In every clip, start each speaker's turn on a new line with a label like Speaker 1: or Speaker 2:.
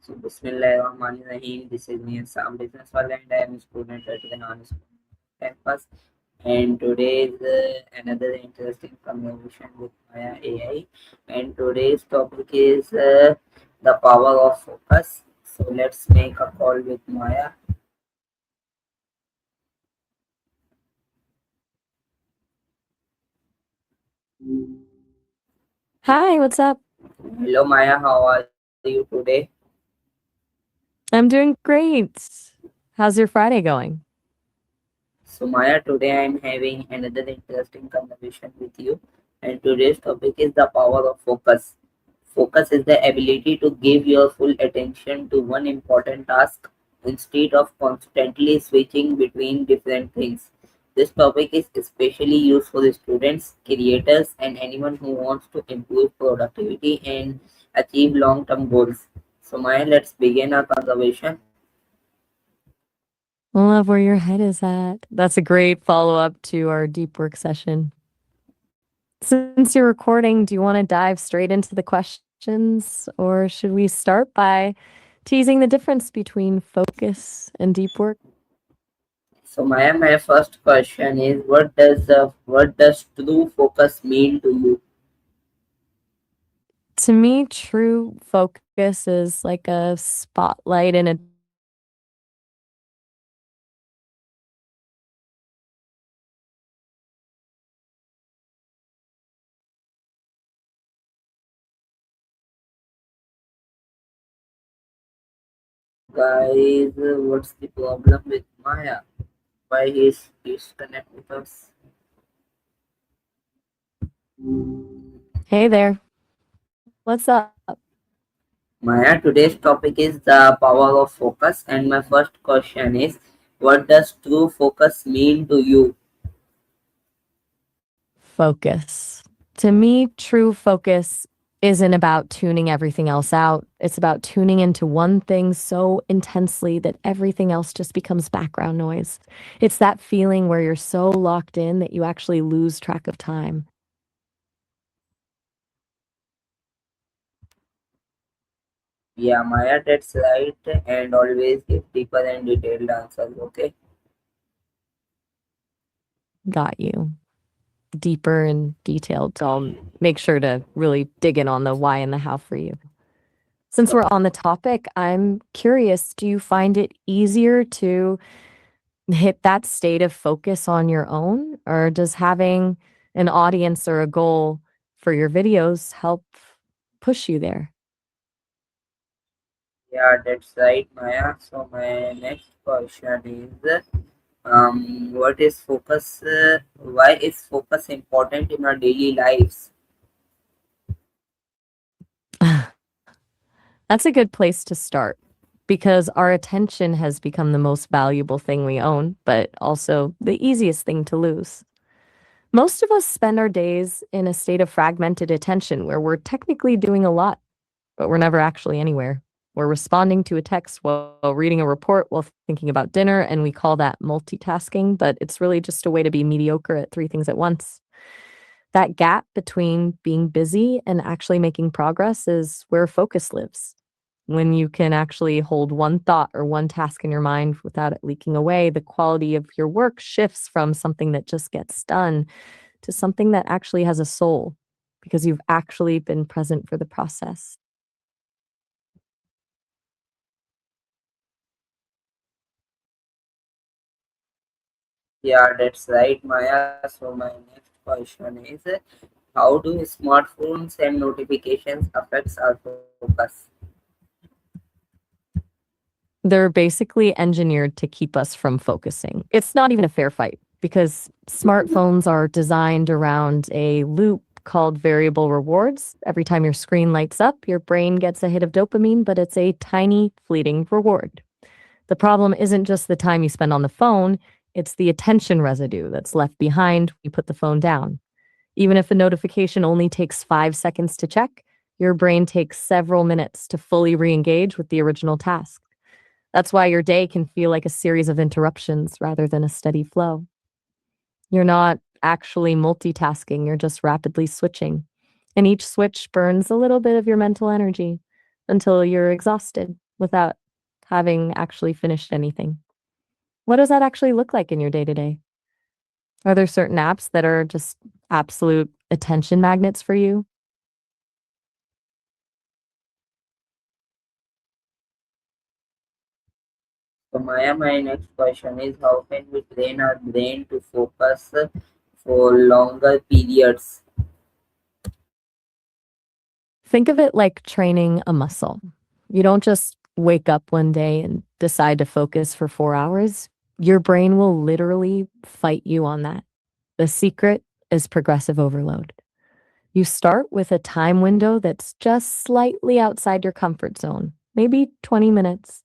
Speaker 1: So, Bismillahirrahmanirrahim. This is me, Sam Business World, and I am a student at the non campus. And today is another interesting conversation with Maya AI. And today's topic is the power of focus. So, let's make a call with Maya.
Speaker 2: Hi, what's up?
Speaker 1: Hello, Maya. How are you today?
Speaker 2: I'm doing great. How's your Friday going?
Speaker 1: So, Maya, today I am having another interesting conversation with you, and today's topic is the power of focus. Focus is the ability to give your full attention to one important task instead of constantly switching between different things. This topic is especially useful for students, creators, and anyone who wants to improve productivity and achieve long term goals. So, Maya, let's begin our conversation.
Speaker 2: Love where your head is at. That's a great follow up to our deep work session. Since you're recording, do you want to dive straight into the questions, or should we start by teasing the difference between focus and deep work?
Speaker 1: So my first question is what does true focus mean to you?
Speaker 2: To me, true focus is like a spotlight in a dark room. It's when you're focused on something specific and you're able to focus on it without
Speaker 1: Guys, what's the problem with Maya? Why he's disconnect with us?
Speaker 2: Hey there, what's up?
Speaker 1: Maya, today's topic is the power of focus, and my first question is, what does true focus mean to you?
Speaker 2: Focus. To me, true focus isn't about tuning everything else out. It's about tuning into one thing so intensely that everything else just becomes background noise. It's that feeling where you're so locked in that you actually lose track of time.
Speaker 1: Yeah, Maya, that's right, and always give deeper and detailed answers. Okay.
Speaker 2: Got you. Deeper and detailed. So I'll make sure to really dig in on the why and the how for you. Since we're on the topic, I'm curious, do you find it easier to hit that state of focus on your own, or does having an audience or a goal for your videos help push you there?
Speaker 1: Yeah, that's right, Maya. So my next question is, what is focus? Why is focus important in our daily lives?
Speaker 2: That's a good place to start because our attention has become the most valuable thing we own, but also the easiest thing to lose. Most of us spend our days in a state of fragmented attention where we're technically doing a lot, but we're never actually anywhere. We're responding to a text while reading a report while thinking about dinner, and we call that multitasking, but it's really just a way to be mediocre at three things at once. That gap between being busy and actually making progress is where focus lives. When you can actually hold one thought or one task in your mind without it leaking away, the quality of your work shifts from something that just gets done to something that actually has a soul because you've actually been present for the process.
Speaker 1: Yeah, that's right, Maya. So my next question is, how do smartphones and notifications affects our focus?
Speaker 2: They're basically engineered to keep us from focusing. It's not even a fair fight because smartphones are designed around a loop called variable rewards. Every time your screen lights up, your brain gets a hit of dopamine, but it's a tiny, fleeting reward. The problem isn't just the time you spend on the phone, it's the attention residue that's left behind when you put the phone down. Even if a notification only takes 5 seconds to check, your brain takes several minutes to fully re engage with the original task. That's why your day can feel like a series of interruptions rather than a steady flow. You're not actually multitasking, you're just rapidly switching. And each switch burns a little bit of your mental energy until you're exhausted. without having actually finished anything. What does that actually look like in your day to day? Are there certain apps that are just absolute attention magnets for you?
Speaker 1: So Maya, my next question is how can we train our brain to focus for longer periods?
Speaker 2: Think of it like training a muscle. You don't just wake up one day and decide to focus for 4 hours. Your brain will literally fight you on that. The secret is progressive overload. You start with a time window that's just slightly outside your comfort zone, maybe 20 minutes,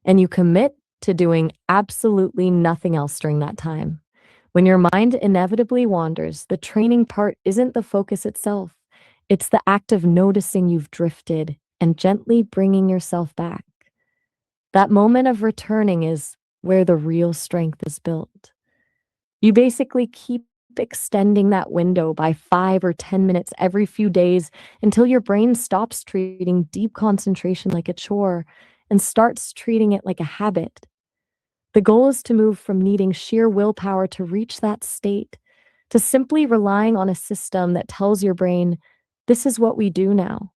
Speaker 2: and you commit to doing absolutely nothing else during that time. When your mind inevitably wanders, the training part isn't the focus itself, it's the act of noticing you've drifted and gently bringing yourself back. That moment of returning is where the real strength is built. You basically keep extending that window by 5 or 10 minutes every few days until your brain stops treating deep concentration like a chore and starts treating it like a habit. The goal is to move from needing sheer willpower to reach that state, to simply relying on a system that tells your brain, this is what we do now.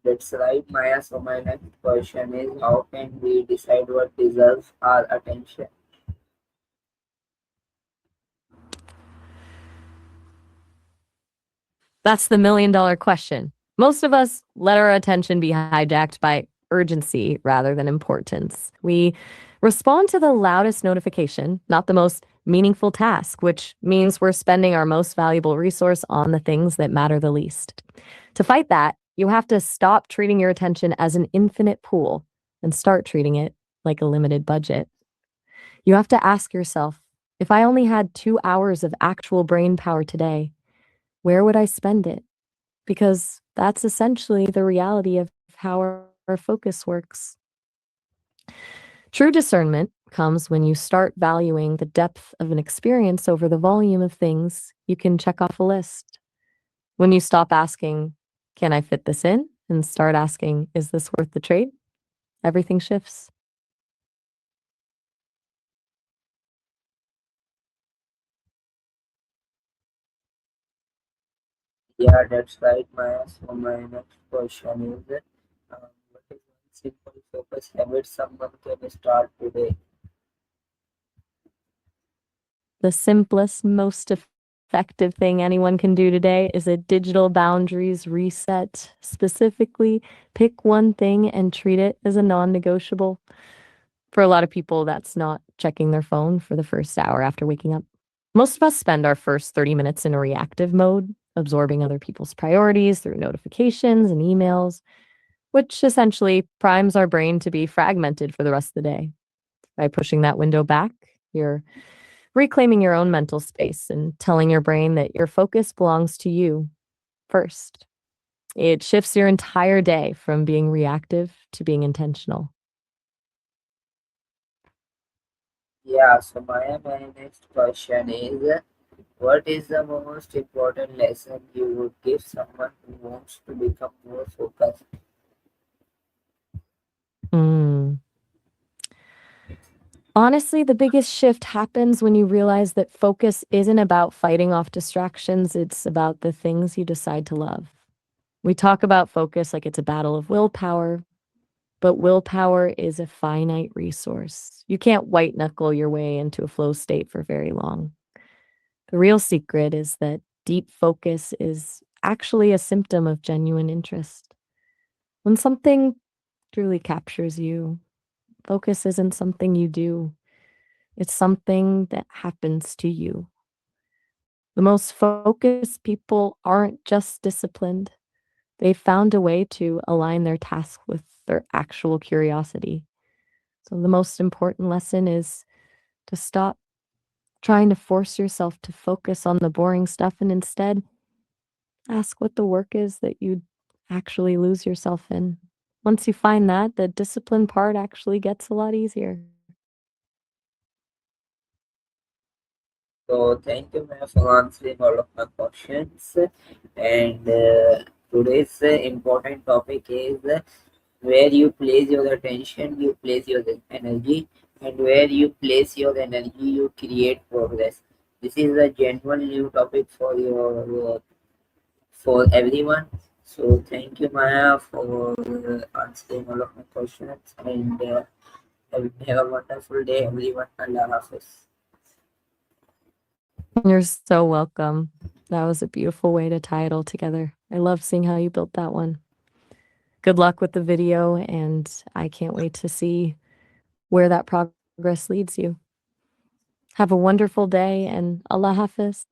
Speaker 1: That's right, Maya. So my next question is how can we decide what deserves our attention?
Speaker 2: That's the $1 million question. Most of us let our attention be hijacked by urgency rather than importance. We respond to the loudest notification, not the most meaningful task, which means we're spending our most valuable resource on the things that matter the least. To fight that, you have to stop treating your attention as an infinite pool and start treating it like a limited budget. You have to ask yourself, if I only had 2 hours of actual brain power today, where would I spend it? Because that's essentially the reality of how our focus works. True discernment comes when you start valuing the depth of an experience over the volume of things you can check off a list. When you stop asking, can I fit this in? And start asking, is this worth the trade? Everything shifts.
Speaker 1: Yeah, that's right, Maya. So my next question is what is one simple focus habit someone can start today?
Speaker 2: The simplest, most effective thing anyone can do today is a digital boundaries reset. Specifically, pick one thing and treat it as a non negotiable. For a lot of people, that's not checking their phone for the first hour after waking up. Most of us spend our first 30 minutes in a reactive mode, absorbing other people's priorities through notifications and emails, which essentially primes our brain to be fragmented for the rest of the day. By pushing that window back, you're reclaiming your own mental space and telling your brain that your focus belongs to you first. It shifts your entire day from being reactive to being intentional.
Speaker 1: Yeah, so Maya, my next question is what is the most important lesson you would give someone who wants to become more focused?
Speaker 2: Mm. Honestly, the biggest shift happens when you realize that focus isn't about fighting off distractions, it's about the things you decide to love. We talk about focus like it's a battle of willpower, but willpower is a finite resource. You can't white knuckle your way into a flow state for very long. The real secret is that deep focus is actually a symptom of genuine interest. When something truly captures you, focus isn't something you do, it's something that happens to you. The most focused people aren't just disciplined, they found a way to align their task with their actual curiosity. So, the most important lesson is to stop trying to force yourself to focus on the boring stuff and instead ask what the work is that you'd actually lose yourself in. Once you find that, the discipline part actually gets a lot easier.
Speaker 1: So thank you, ma'am, for answering all of my questions. And today's important topic is where you place your attention, you place your energy, and where you place your energy, you create progress. This is a genuine new topic for your for everyone. So thank you, Maya, for answering all of my questions, and have a wonderful day, everyone. Allah Hafiz.
Speaker 2: You're so welcome. That was a beautiful way to tie it all together. I love seeing how you built that one. Good luck with the video, and I can't wait to see where that progress leads you. Have a wonderful day, and Allah Hafiz.